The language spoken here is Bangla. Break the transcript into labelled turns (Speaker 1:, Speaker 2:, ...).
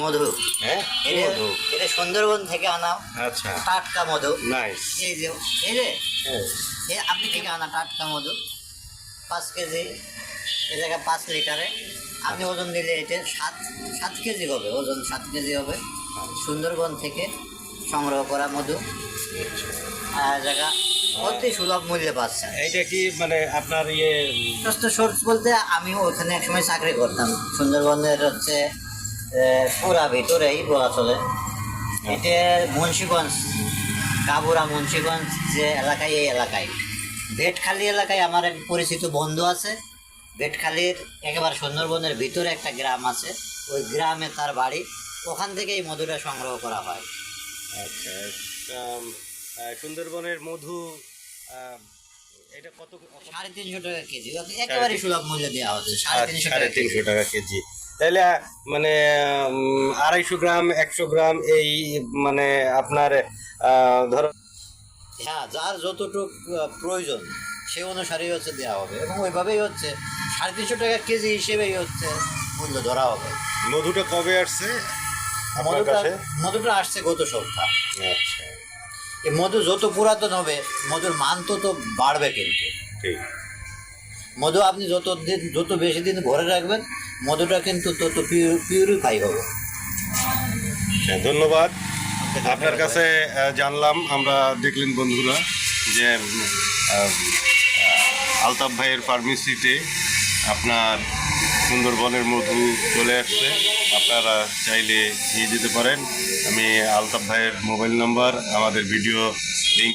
Speaker 1: মধু।
Speaker 2: হ্যাঁ,
Speaker 1: এটা
Speaker 2: মধু।
Speaker 1: এটা সুন্দরবন থেকে আনা
Speaker 2: আচ্ছা,
Speaker 1: টাটকা মধু।
Speaker 2: নাইস।
Speaker 1: এই যে এই যে
Speaker 2: হ্যাঁ,
Speaker 1: আপনি থেকে আনা টাটকা মধু 5 কেজি, এ জায়গায় 5 লিটারে আপনি ওজন দিলে এটা 7 কেজি হবে, ওজন 7 কেজি হবে। সুন্দরবন থেকে সংগ্রহ করা মধু, আর জায়গা অতি সুলভ মূল্যে পাচ্ছেন।
Speaker 2: এইটা কি মানে আপনার
Speaker 1: সস্ত সোর্স বলতে আমি ওখানে একসময় চাকরি করতাম সুন্দরবনের হচ্ছে পুরা ভিতরেই বলা চলে। এটা মুন্সিগঞ্জ, কাবুরা মুন্সিগঞ্জ যে এলাকায়, এই এলাকায় বেটখালি এলাকায় আমার এক পরিচিত বন্ধু আছে। বেটখালির একেবারে সুন্দরবনের ভিতরে একটা গ্রাম আছে, ওই গ্রামে তার বাড়ি, ওখান থেকে এই মধুটা সংগ্রহ করা হয়।
Speaker 2: আচ্ছা, সুন্দরবনের মধু এটা কত?
Speaker 1: 350 টাকা কেজি, একেবারে সুলভ মূল্যে দেওয়া হচ্ছে। 350
Speaker 2: টাকা কেজি। তাহলে মানে 250 গ্রাম 100 গ্রাম এই মানে আপনার ধরো,
Speaker 1: হ্যাঁ, যার যতটুকু প্রয়োজন সে অনুসারেই হচ্ছে দেওয়া হবে, এবং ওইভাবেই হচ্ছে 350 টাকা কেজি হিসেবেই হচ্ছে মূল্য ধরা হবে।
Speaker 2: মধুটা কবে আসছে আপনার
Speaker 1: মধুটা
Speaker 2: কাছে?
Speaker 1: মধুটা আসছে গত সপ্তাহ।
Speaker 2: আচ্ছা,
Speaker 1: এই মধু যত পুরাতন হবে মধুর মান তত বাড়বে, কিন্তু
Speaker 2: ঠিক।
Speaker 1: মধু আপনি যত বেশি দিন ভরে রাখবেন মধুটা কিন্তু তত পিউরিফাই হবে।
Speaker 2: হ্যাঁ, ধন্যবাদ। আপনার কাছে জানলাম আমরা, দেখলেন বন্ধুরা যে আলতাফ ভাইয়ের ফার্মেসিতে আপনার সুন্দরবনের মধু চলে আসছে। আপনারা চাইলে নিয়ে যেতে পারেন। আমি আলতাফ ভাইয়ের মোবাইল নাম্বার, আমাদের ভিডিও লিঙ্ক